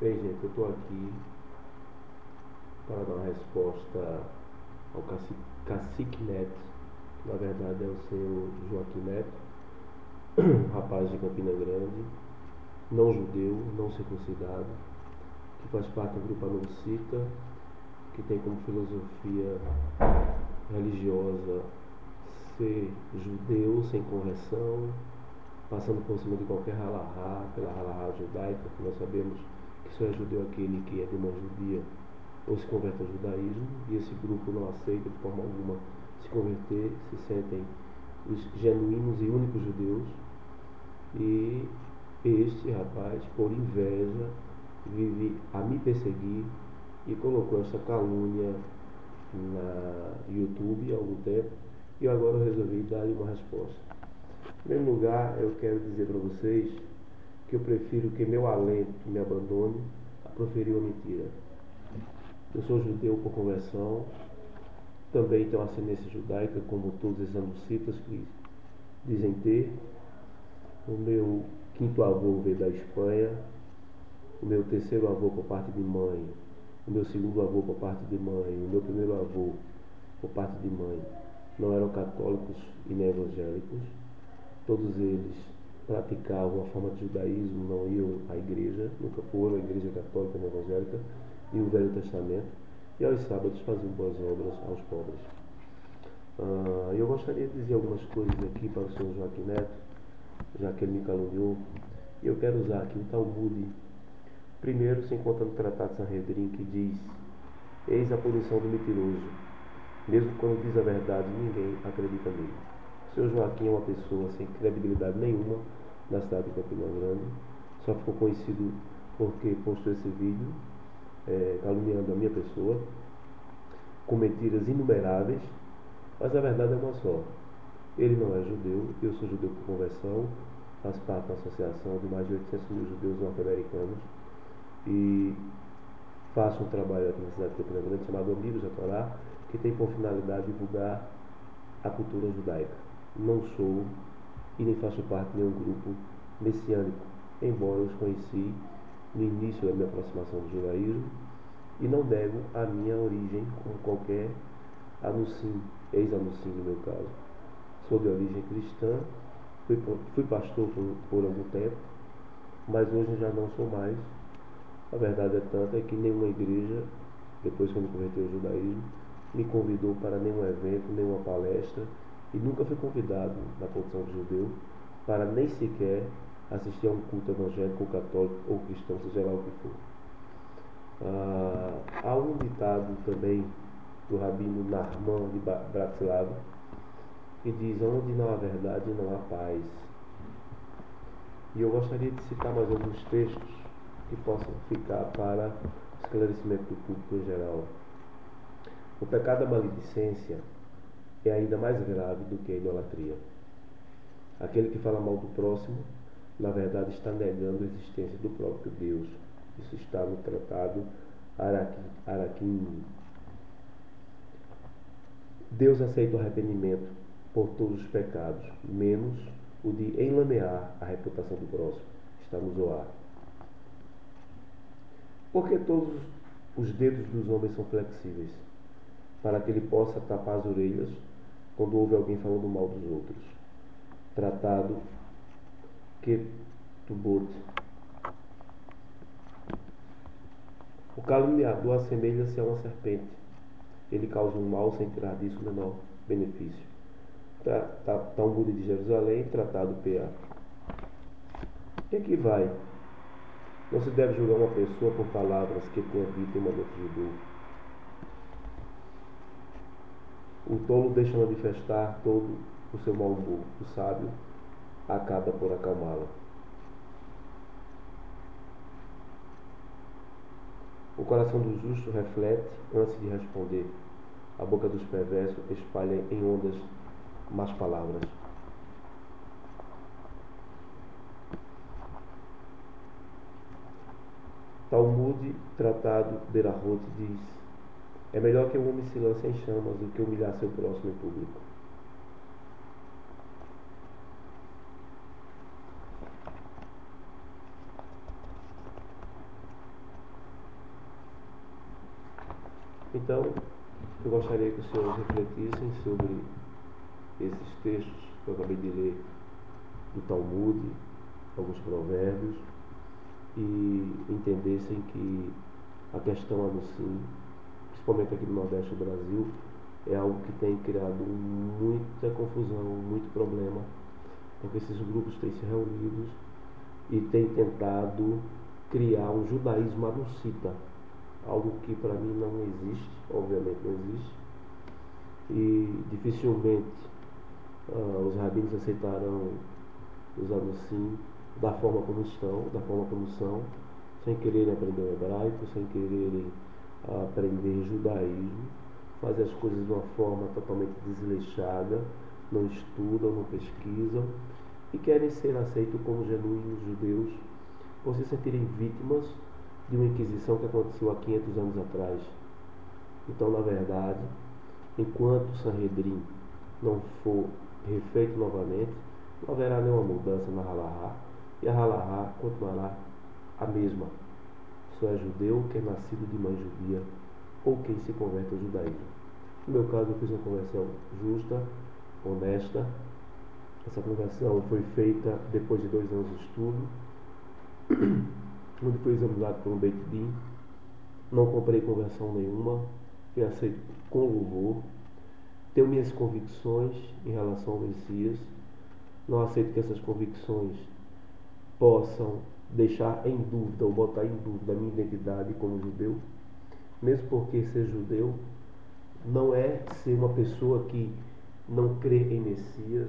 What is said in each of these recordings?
Bem, gente, eu estou aqui para dar uma resposta ao Cacique Neto, que na verdade é o senhor Joaquim Neto, rapaz de Campina Grande, não judeu, não circuncidado, que faz parte do grupo Anuncita, que tem como filosofia religiosa ser judeu sem conversão, passando por cima de qualquer halahá, pela halahá judaica, que nós sabemos que só é judeu aquele que é de uma judia ou se converte ao judaísmo, e esse grupo não aceita de forma alguma se converter, se sentem os genuínos e únicos judeus, e este rapaz, por inveja, vive a me perseguir e colocou essa calúnia na YouTube há algum tempo, e agora eu resolvi dar-lhe uma resposta. Em primeiro lugar, eu quero dizer para vocês que eu prefiro que meu alento me abandone a proferir uma mentira. Eu sou judeu por conversão, também tenho ascendência judaica, como todos os anuncitas que dizem ter. O meu quinto avô veio da Espanha, o meu terceiro avô por parte de mãe, o meu segundo avô por parte de mãe, o meu primeiro avô por parte de mãe não eram católicos e nem evangélicos. Todos eles praticavam uma forma de judaísmo, não iam à igreja, nunca foram à igreja católica nem evangélica, e o Velho Testamento, e aos sábados faziam boas obras aos pobres. Eu gostaria de dizer algumas coisas aqui para o senhor Joaquim Neto, já que ele me caluniou, e eu quero usar aqui o Talmud. Primeiro se encontra no Tratado de Sanhedrin, que diz: eis a punição do mentiroso, mesmo quando diz a verdade, ninguém acredita nele. O senhor Joaquim é uma pessoa sem credibilidade nenhuma na cidade de Campina Grande, só ficou conhecido porque postou esse vídeo caluniando a minha pessoa, com mentiras inumeráveis, mas a verdade é uma só. Ele não é judeu, eu sou judeu por conversão, faço parte da associação de mais de 800 mil judeus norte-americanos e faço um trabalho aqui na cidade de Campina Grande chamado Amigos da Torá, que tem por finalidade divulgar a cultura judaica. Não sou e nem faço parte de nenhum grupo messiânico, embora eu os conheci no início da minha aproximação do judaísmo, e não nego a minha origem como qualquer anuncim, ex-anuncim no meu caso. Sou de origem cristã, fui pastor por algum tempo, mas hoje já não sou mais. A verdade é tanta que nenhuma igreja, depois que eu me converti ao judaísmo, me convidou para nenhum evento, nenhuma palestra, e nunca fui convidado na condição de judeu para nem sequer assistir a um culto evangélico ou católico ou cristão, seja lá o que for. Há um ditado também do rabino Nahman de Bratislava que diz: onde não há verdade não há paz. E eu gostaria de citar mais alguns textos que possam ficar para esclarecimento do público em geral. O pecado da maledicência é ainda mais grave do que a idolatria. Aquele que fala mal do próximo, na verdade, está negando a existência do próprio Deus. Isso está no tratado Araquim. Deus aceita o arrependimento por todos os pecados, menos o de enlamear a reputação do próximo. Está no Zoar. Porque todos os dedos dos homens são flexíveis, para que ele possa tapar as orelhas quando ouve alguém falando mal dos outros. Tratado Ketubot. O caluniador assemelha-se a uma serpente. Ele causa um mal sem tirar disso o menor benefício. Talmud de Jerusalém, Tratado PA. O que é que vai? Não se deve julgar uma pessoa por palavras que tenha dito em mandamento judeu. O tolo deixa manifestar todo o seu mau humor. O sábio acaba por acalmá-lo. O coração do justo reflete antes de responder. A boca dos perversos espalha em ondas más palavras. Talmud, Tratado Berahot, diz: é melhor que um homem se lance em chamas do que humilhar seu próximo em público. Então, eu gostaria que os senhores refletissem sobre esses textos que eu acabei de ler do Talmud, alguns provérbios, e entendessem que a questão sim, principalmente aqui no Nordeste do Brasil, é algo que tem criado muita confusão, muito problema, porque esses grupos têm se reunidos e têm tentado criar um judaísmo anuncita, algo que para mim não existe, obviamente não existe, e dificilmente os rabinos aceitarão os anuncim da forma como estão, da forma como são, sem quererem aprender o hebraico, sem quererem aprender judaísmo, fazer as coisas de uma forma totalmente desleixada, não estudam, não pesquisam e querem ser aceitos como genuínos judeus por se sentirem vítimas de uma inquisição que aconteceu há 500 anos atrás. Então, na verdade, enquanto o Sanhedrin não for refeito novamente, não haverá nenhuma mudança na Halahá, e a Halahá continuará a mesma. Só é judeu quem é nascido de mãe judia ou quem se converte ao judaísmo. No meu caso, eu fiz uma conversão justa, honesta. Essa conversão foi feita depois de 2 anos de estudo, onde foi examinado por um Beit Din. Não comprei conversão nenhuma, fui aceito com louvor. Tenho minhas convicções em relação ao Messias. Não aceito que essas convicções possam deixar em dúvida ou botar em dúvida a minha identidade como judeu, mesmo porque ser judeu não é ser uma pessoa que não crê em Messias,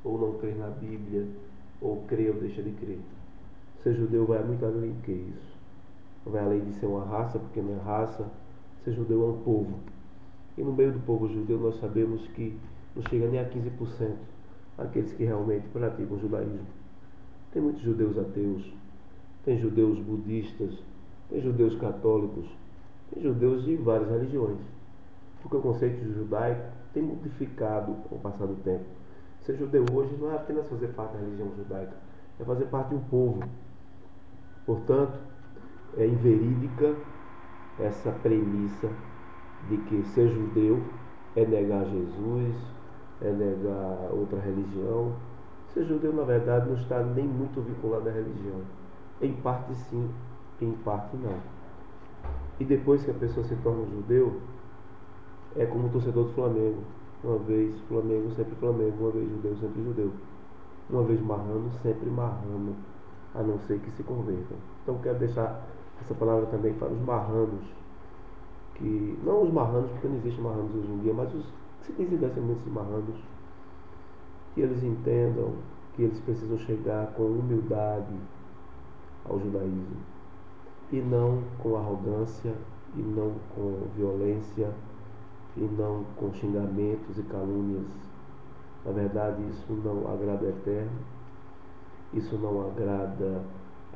ou não crê na Bíblia, ou crê ou deixa de crer. Ser judeu vai muito além do que isso. Vai além de ser uma raça, porque não é raça. Ser judeu é um povo. E no meio do povo judeu nós sabemos que não chega nem a 15% aqueles que realmente praticam o judaísmo. Tem muitos judeus ateus, tem judeus budistas, tem judeus católicos, tem judeus de várias religiões. Porque o conceito de judaico tem modificado com o passar do tempo. Ser judeu hoje não é apenas fazer parte da religião judaica, é fazer parte de um povo. Portanto, é inverídica essa premissa de que ser judeu é negar Jesus, é negar outra religião. Ser judeu, na verdade, não está nem muito vinculado à religião. Em parte sim, em parte não. E depois que a pessoa se torna judeu, é como o torcedor do Flamengo. Uma vez Flamengo, sempre Flamengo. Uma vez judeu, sempre judeu. Uma vez marrano, sempre marrano, a não ser que se convertam. Então quero deixar essa palavra também para os marranos, que não os marranos, porque não existe marranos hoje em dia, mas os que se dizem descendentes de marranos, que eles entendam que eles precisam chegar com humildade ao judaísmo, e não com arrogância, e não com violência, e não com xingamentos e calúnias. Na verdade, isso não agrada o Eterno, isso não agrada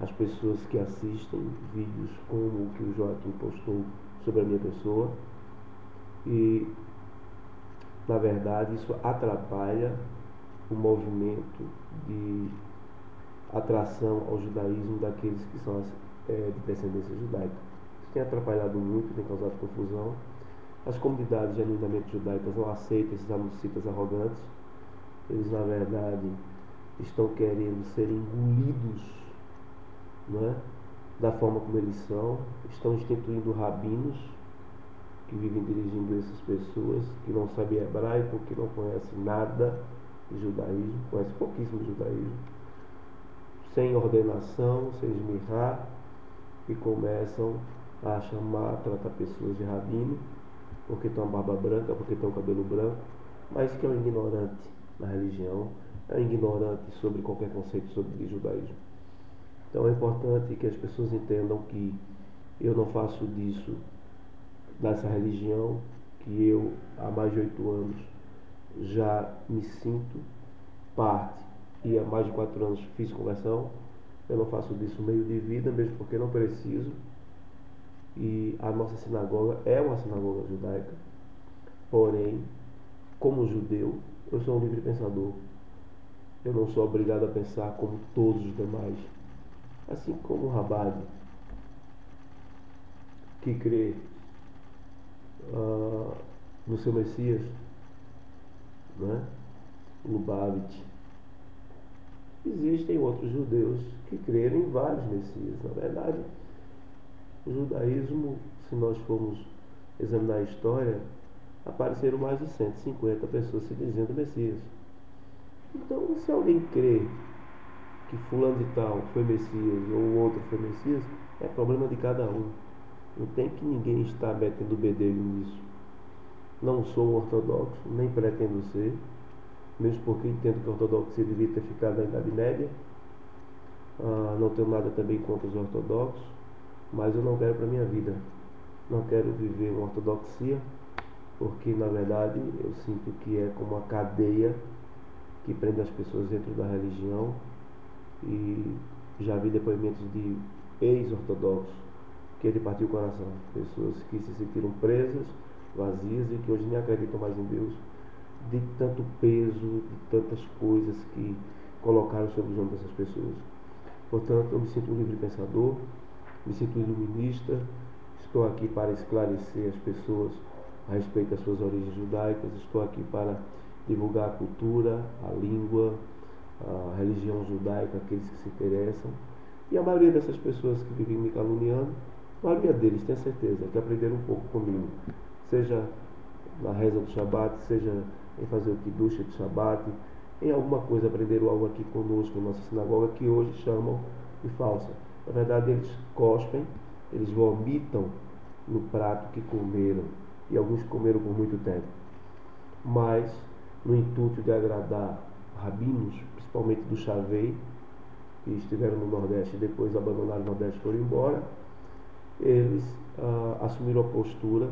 as pessoas que assistem vídeos como o que o Joaquim postou sobre a minha pessoa, e na verdade isso atrapalha o movimento de atração ao judaísmo daqueles que são de descendência judaica. Isso tem atrapalhado muito, tem causado confusão. As comunidades genuinamente judaicas não aceitam esses anuncitas arrogantes. Eles, na verdade, estão querendo ser engolidos, não é? Da forma como eles são. Estão instituindo rabinos que vivem dirigindo essas pessoas que não sabem hebraico, que não conhecem nada de judaísmo, conhecem pouquíssimo de judaísmo, sem ordenação, sem esmirrar, e começam a chamar, a tratar pessoas de rabino, porque tem uma barba branca, porque tem um cabelo branco, mas que é um ignorante na religião, é um ignorante sobre qualquer conceito sobre judaísmo. Então é importante que as pessoas entendam que eu não faço disso, dessa religião, que eu há mais de 8 anos já me sinto parte, e há mais de 4 anos fiz conversão. Eu não faço disso meio de vida, mesmo porque não preciso. E a nossa sinagoga é uma sinagoga judaica, porém, como judeu, eu sou um livre pensador. Eu não sou obrigado a pensar como todos os demais. Assim como o Rabad, que crê no seu Messias, né? Lubavitch. Existem outros judeus que creram em vários Messias. Na verdade, o judaísmo, se nós formos examinar a história, apareceram mais de 150 pessoas se dizendo Messias. Então, se alguém crê que fulano de tal foi Messias ou o outro foi Messias, é problema de cada um. Não tem que ninguém estar metendo o bedelho nisso. Não sou um ortodoxo, nem pretendo ser, mesmo porque entendo que a ortodoxia devia ter ficado na Idade Média. Não tenho nada também contra os ortodoxos, mas eu não quero para minha vida. Não quero viver uma ortodoxia, porque na verdade eu sinto que é como uma cadeia que prende as pessoas dentro da religião, e já vi depoimentos de ex-ortodoxos que ele partiu o coração, pessoas que se sentiram presas, vazias e que hoje nem acreditam mais em Deus, de tanto peso, de tantas coisas que colocaram sobre os ombros dessas pessoas. Portanto, eu me sinto um livre pensador, me sinto iluminista, estou aqui para esclarecer as pessoas a respeito das suas origens judaicas, estou aqui para divulgar a cultura, a língua, a religião judaica, aqueles que se interessam. E a maioria dessas pessoas que vivem me caluniando, a maioria deles, tenho certeza, que aprenderam um pouco comigo, seja na reza do Shabat, seja em fazer o Kiddush do Shabat, em alguma coisa aprenderam algo aqui conosco na nossa sinagoga que hoje chamam de falsa. Na verdade, eles cospem, eles vomitam no prato que comeram, e alguns comeram por muito tempo. Mas, no intuito de agradar rabinos, principalmente do Chavei, que estiveram no Nordeste e depois abandonaram o Nordeste e foram embora, eles assumiram a postura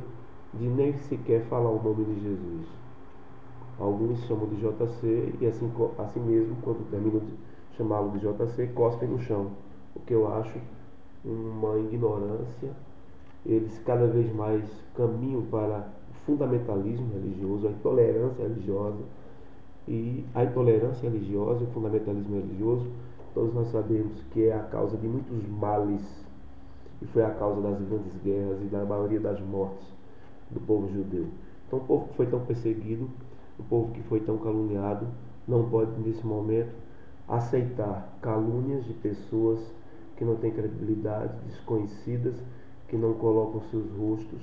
de nem sequer falar o nome de Jesus. Alguns chamam de JC e assim mesmo, quando terminam de chamá-lo de JC, cospem no chão, o que eu acho uma ignorância. Eles cada vez mais caminham para o fundamentalismo religioso, a intolerância religiosa. E a intolerância religiosa e o fundamentalismo religioso, todos nós sabemos que é a causa de muitos males, e foi a causa das grandes guerras e da maioria das mortes do povo judeu. Então, o povo que foi tão perseguido, o povo que foi tão caluniado, não pode nesse momento aceitar calúnias de pessoas que não têm credibilidade, desconhecidas, que não colocam seus rostos,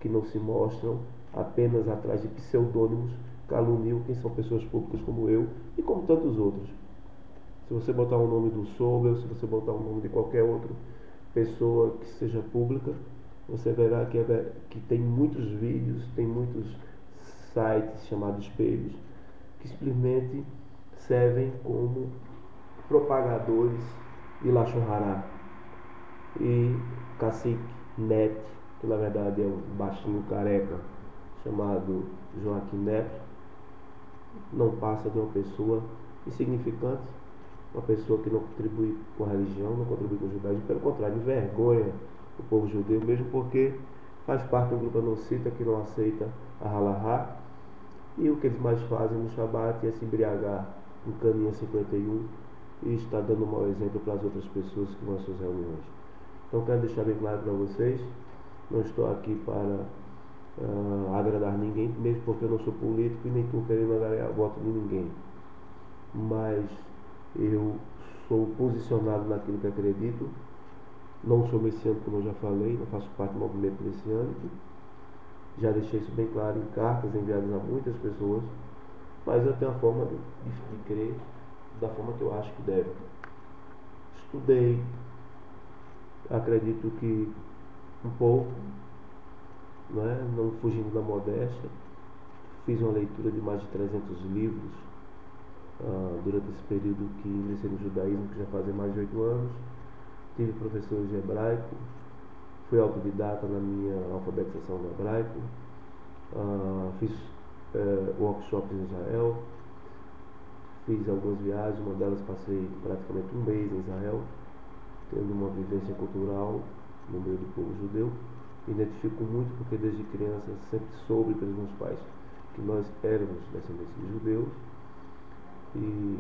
que não se mostram, apenas atrás de pseudônimos, caluniam quem são pessoas públicas como eu e como tantos outros. Se você botar o nome do Sobel, se você botar o nome de qualquer outra pessoa que seja pública, você verá que tem muitos vídeos, tem muitos sites chamados espelhos, que simplesmente servem como propagadores de Lachon Hará. E Cacique Neto, que na verdade é um baixinho careca chamado Joaquim Neto, não passa de uma pessoa insignificante, uma pessoa que não contribui com a religião, não contribui com o judaísmo, pelo contrário, envergonha o povo judeu, mesmo porque faz parte do grupo anocita que não aceita a halahá, e o que eles mais fazem no Shabat é se embriagar em caninha 51 e está dando um mau exemplo para as outras pessoas que vão às suas reuniões. Então quero deixar bem claro para vocês, não estou aqui para agradar ninguém, mesmo porque eu não sou político e nem estou querendo agradar o voto de ninguém. Mas eu sou posicionado naquilo que acredito, não sou messiânico, como eu já falei, não faço parte do movimento messiânico, já deixei isso bem claro em cartas enviadas a muitas pessoas, mas eu tenho a forma de crer da forma que eu acho que deve. Estudei, acredito que um pouco, não fugindo da modéstia, fiz uma leitura de mais de 300 livros durante esse período que ingressei no judaísmo, que já fazem mais de 8 anos. Tive professores de hebraico, fui autodidata na minha alfabetização no hebraico, fiz workshops em Israel, fiz algumas viagens, uma delas passei praticamente um mês em Israel, tendo uma vivência cultural no meio do povo judeu. Me identifico muito porque desde criança sempre soube pelos meus pais que nós éramos descendentes de judeus, e